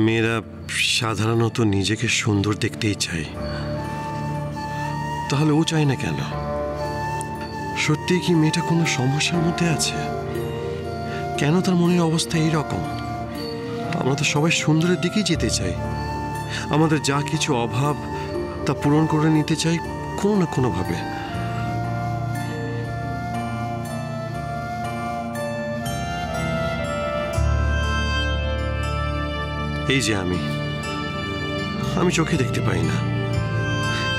মেয়েরা সাধারণত নিজেকে সুন্দর দেখতেই চায়, তাহলে ও চায় না কেন? সত্যি কি মেয়েটা কোনো সমস্যার মধ্যে আছে? কেন তার মনের অবস্থা এইরকম? আমরা তো সবাই সুন্দরের দিকেই যেতে চাই, আমাদের যা কিছু অভাব তা পূরণ করে নিতে চাই কোনো না কোনোভাবে। এই যে আমি চোখে দেখতে পাই না,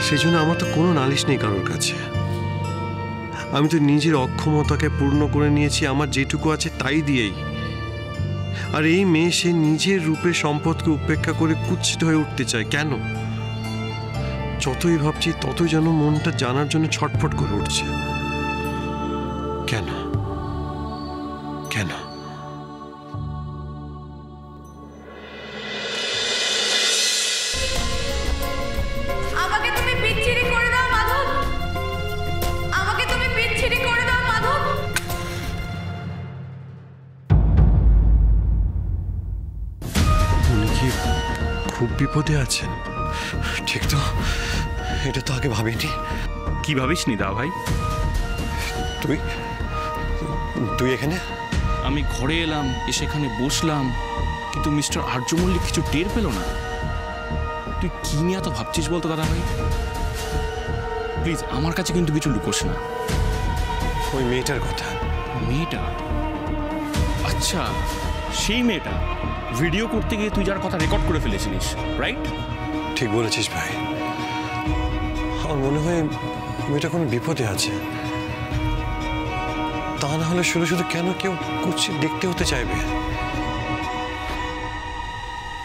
সেই জন্য আমার তো কোনো নালিশ নেই কারোর কাছে। আমি তো নিজের অক্ষমতাকে পূর্ণ করে নিয়েছি আমার যেটুকু আছে তাই দিয়েই। আর এই মেয়ে সে নিজের রূপে সম্পদকে উপেক্ষা করে কুৎসিত হয়ে উঠতে চায় কেন? যতই ভাবছি ততই যেন মনটা জানার জন্য ছটফট করে উঠছে। কেন কেন? আমাকে তুমি বিচ্ছিরি করে দাও মাধব, আমাকে তুমি বিচ্ছিরি করে দাও মাধব। উনি কি খুব বিপদে আছেন? ঠিক তো, এটা তো আগে ভাবিনি। কি ভাবিস নি দা ভাই? তুই তুই এখানে? আমি ঘরে এলাম, এসে এখানে বসলাম, কিন্তু মিস্টার আর্য মল্লিক কিছু টের পেল না। তুই কি নিয়ে এত ভাবছিস বলতো দাদা ভাই? প্লিজ আমার কাছে কিন্তু কিছু লুকোস না। ওই মেয়েটার কথা। মেয়েটা? আচ্ছা, সেই মেয়েটা ভিডিও করতে গিয়ে তুই যার কথা রেকর্ড করে ফেলেছিলিস, রাইট? ঠিক বলেছিস ভাই, আমার মনে হয় মেয়েটা কোনো বিপদে আছে। তা না হলে শুধু শুধু কেন কেউ কুৎসিত দেখতে হতে চাইবে?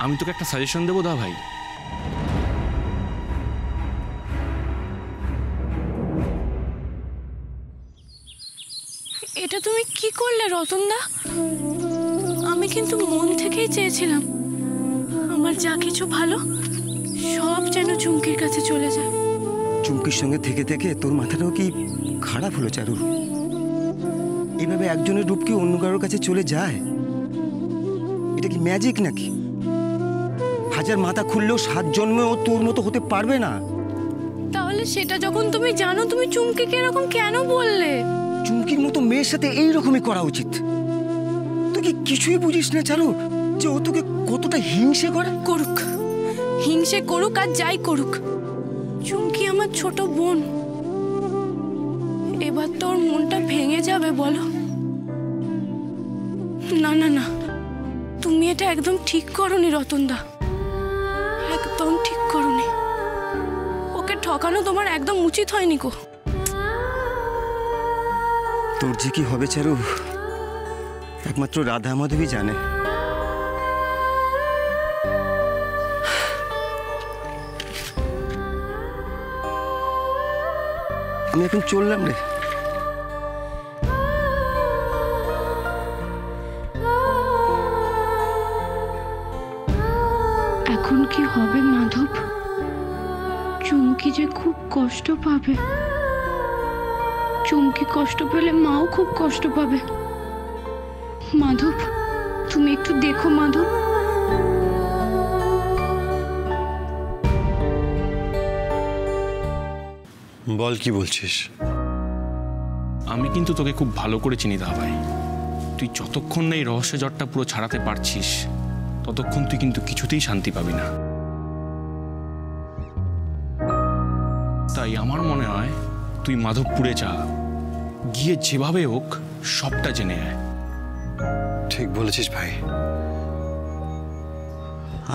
আমি তোকে একটা সাজেশন দেবো দা ভাই। এটা তুমি কি করলে রতনদা? আমি কিন্তু মন থেকেই চেয়েছিলাম আমার যা কিছু ভালো সব যেন চুমকির কাছে চলে যায়। চুমকির সঙ্গে থেকে থেকে তোর মাথাটাও কি খারাপ হলো চারু? এইভাবে একজনের রূপ কি অন্য কারোর কাছে চলে যায়? এটা কি ম্যাজিক নাকি? হাজার মাথা খুললেও 7 জন্মেও তোর মতো হতে পারবে না। তাহলে সেটা যখন তুমি জানো, তুমি চুমকিকে এরকম কেন বললে? চুমকির মতো মেয়ের সাথে এইরকমই করা উচিত। তুই কি কিছুই বুঝিস না চারু যে ও তোকে কতটা হিংসে করে? করুক, হিংসে করুক আর যাই করুক, চুমকি আমার ছোট বোন। এবার তোর মনটা ভেঙে যাবে বলো? না না না, তুমি এটা একদম ঠিক করোনি রতনদা, একদম ঠিক করোনি। ওকে ঠকানো তোমার একদম উচিত হয়নি গো। তোর যে কি হবে চারু একমাত্র রাধা মাধবী জানে। আমি এখন চললাম রে। এখন কি হবে মাধব? চুমকি যে খুব কষ্ট পাবে। চুমকি কষ্ট পেলে মাও খুব কষ্ট পাবে। মাধব, তুমি একটু দেখো মাধব। বল, কি বলছিস? আমি কিন্তু তোকে খুব ভালো করে চিনি দা ভাই। তুই যতক্ষণ না এই রহস্য জটটা পুরো ছাড়াতে পারছিস ততক্ষণ তুই কিন্তু কিছুতেই শান্তি পাবি না। তাই আমার মনে হয় তুই মাধবপুরে যা, গিয়ে যেভাবে হোক সবটা জেনে আয়। ঠিক বলেছিস ভাই,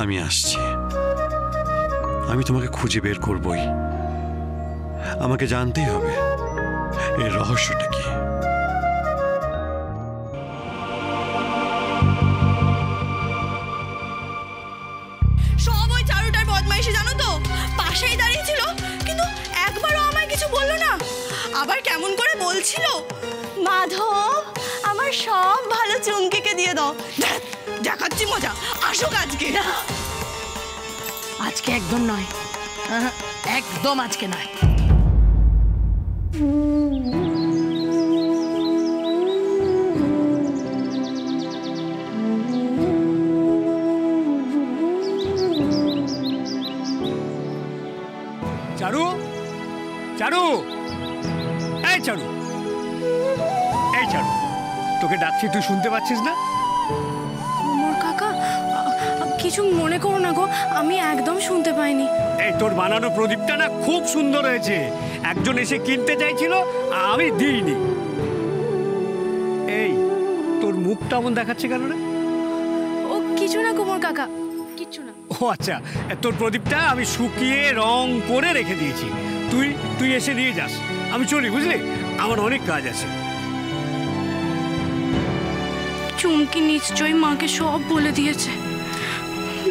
আমি আসছি। আমি তোমাকে খুঁজে বের করবই। আমাকে জানতেই হবে এই রহস্যটা কি। সব ওই চারুটার বদমাইশি, জানো তো? পাশেই দাঁড়িয়েছিল কিন্তু একবারও আমায় কিছু বললো না। আবার কেমন করে বলছিল, মাধব আমার সব ভালো চুমকিকে দিয়ে দাও। দেখাচ্ছি মজা, আসুক আজকে। আজকে একদম নয়, একদম আজকে নয়। চারু, এই চারু, এই চারু, তোকে ডাকছি, তুই শুনতে পাচ্ছিস না? কুমোর কাকা, কিছু মনে করো না গো, আমি একদম শুনতে পাইনি। এই তোর বানানো প্রদীপটা না খুব সুন্দর হয়েছে, একজন এসে কিনতে চাইছিল, আমি দিইনি। এই তোর মুখটা এমন দেখাচ্ছে কেন রে? ও কিছু না কুমোর কাকা, কিচ্ছু না। ও আচ্ছা, তোর প্রদীপটা আমি শুকিয়ে রং করে রেখে দিয়েছি, তুই তুই এসে নিয়ে যাস। আমি চলি, বুঝলি, আমার অনেক কাজ আছে। চুমকি নিশ্চয়ই মাকে সব বলে দিয়েছে।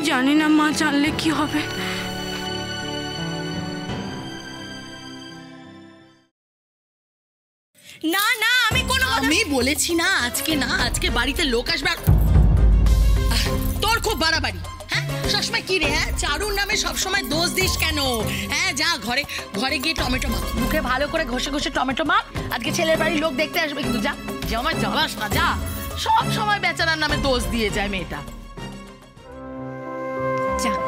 জানি না মা জানলে কি হবে। না না, আমি কোনো আমি বলেছি না আজকে না, আজকে বাড়িতে লোক আসবে। তোর খুব বাড়াবাড়ি, হ্যাঁ? সবসময় কি রে, হ্যাঁ? চারুর নামে সবসময় দোষ দিস কেন? হ্যাঁ, যা ঘরে ঘরে গিয়ে টমেটো মাখ, মুখে ভালো করে ঘষে ঘষে টমেটো মাখ। আজকে ছেলের বাড়ির লোক দেখতে আসবে, কিন্তু যা, যে আমার জ্বালাস না, যা। সব সময় বেচারার নামে দোষ দিয়ে যায় মেয়েটা। যাক,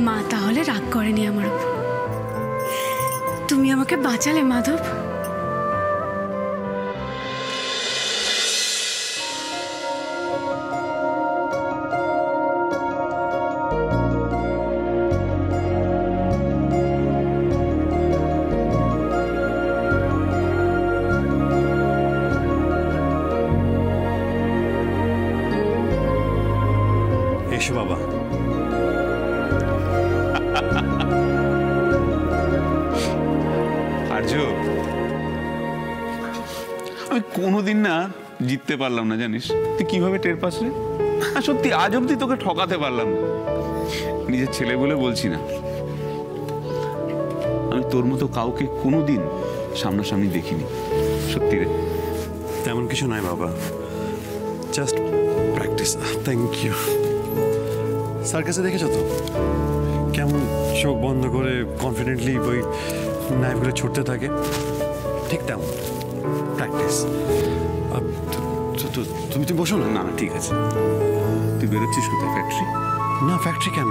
মা তাহলে রাগ করেনি আমার উপর। তুমি আমাকে বাঁচালে মাধব। এসো বাবা। আর্য, আমি কোনোদিন না জিততে পারলাম না, জানিস? তুই কিভাবে টের পাস রে? আর সত্যি আজ অব্দি তোকে ঠকাতে পারলাম না। নিজের ছেলে বলে বলছি না, আমি তোর মতো কাউকে কোনোদিন সামনাসামনি দেখিনি, সত্যি রে। তেমন কিছু নয় বাবা, জাস্ট প্র্যাকটিস। Thank you. সার্কাসে দেখেছো তো কেমন চোখ বন্ধ করে কনফিডেন্টলি ওই নাইফগুলো ছুটতে থাকে, ঠিক তেমন প্র্যাকটিস। তুমি বসো না। না না, ঠিক আছে। তুই বেরোচ্ছিস কোথায়? ফ্যাক্টরি? না, ফ্যাক্টরি কেন,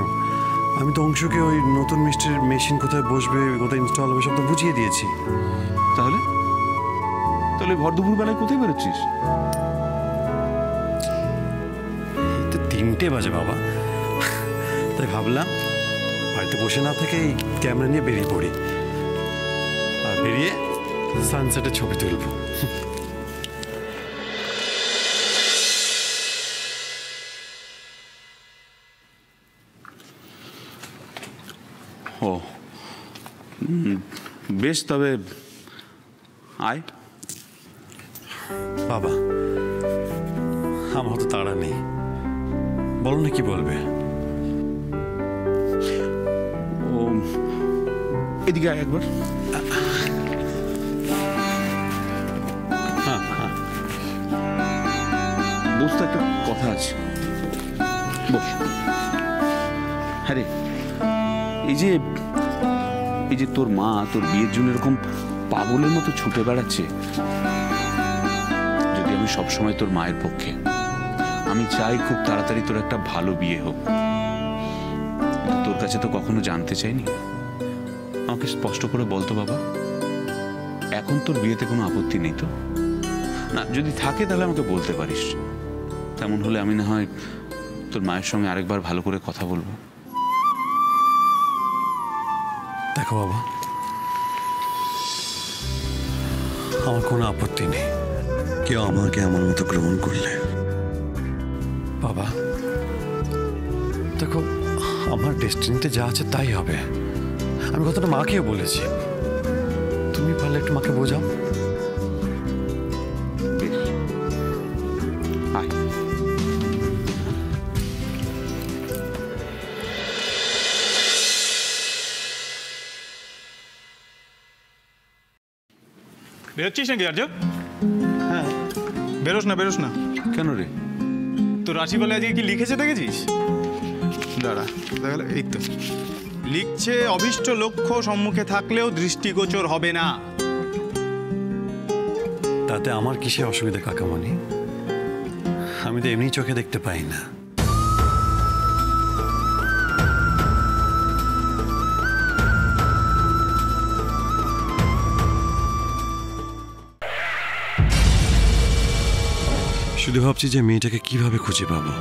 আমি তো অংশকে ওই নতুন মিষ্টির মেশিন কোথায় বসবে, কোথায় ইনস্টল হবে সব তো বুঝিয়ে দিয়েছি। তাহলে তাহলে ভর দুপুর বেলায় কোথায় বেরোচ্ছিস? এই তো 3টে বাজে বাবা, তাই ভাবলাম বাড়িতে বসে না থেকে এই ক্যামেরা নিয়ে বেরিয়ে পড়ি, আর বেরিয়ে সানসেটের ছবি তুলব। ও বেশ, তবে আয়। বাবা, আমার তো তাড়া নেই, বলো না কি বলবে। ও এদিকে আয় একবার। দোস্ত, একটা কথা আছে, বস। হ্যাঁ রে, এই যে তোর মা তোর বিয়ের জন্য এরকম পাগলের মতো ছুটে বেড়াচ্ছে, যদি আমি সবসময় তোর মায়ের পক্ষে, আমি চাই খুব তাড়াতাড়ি তোর একটা ভালো বিয়ে হোক। তোর কাছে তো কখনো জানতে চাইনি, আমাকে স্পষ্ট করে বলতো বাবা, এখন তোর বিয়েতে কোনো আপত্তি নেই তো? না, যদি থাকে তাহলে আমাকে বলতে পারিস, তেমন হলে আমি না হয় তোর মায়ের সঙ্গে আরেকবার ভালো করে কথা বলবো। দেখো বাবা, আমার কোনো আপত্তি নেই কেউ আমাকে আমার মতো গ্রহণ করলে। বাবা দেখো, আমার ডেস্টিনিতে যা আছে তাই হবে, আমি কথাটা মাকেও বলেছি, তুমি পারলে একটু মাকে বোঝাও। আয়। বেরোচ্ছিস নাকি আর্য? হ্যাঁ, বেরোস না। কেন রে? তো রাশিফলে আজকে কি লিখেছে দেখেছিস? দাঁড়া, দেখা গেল, এই তো লিখছে, অভীষ্ট লক্ষ্য সম্মুখে থাকলেও দৃষ্টিগোচর হবে না। তাতে আমার কিসে অসুবিধা কাকামণি? আমি তো এমনি চোখে দেখতে পাই না। শুধু ভাবছি যে মেয়েটাকে কিভাবে খুঁজে পাবো।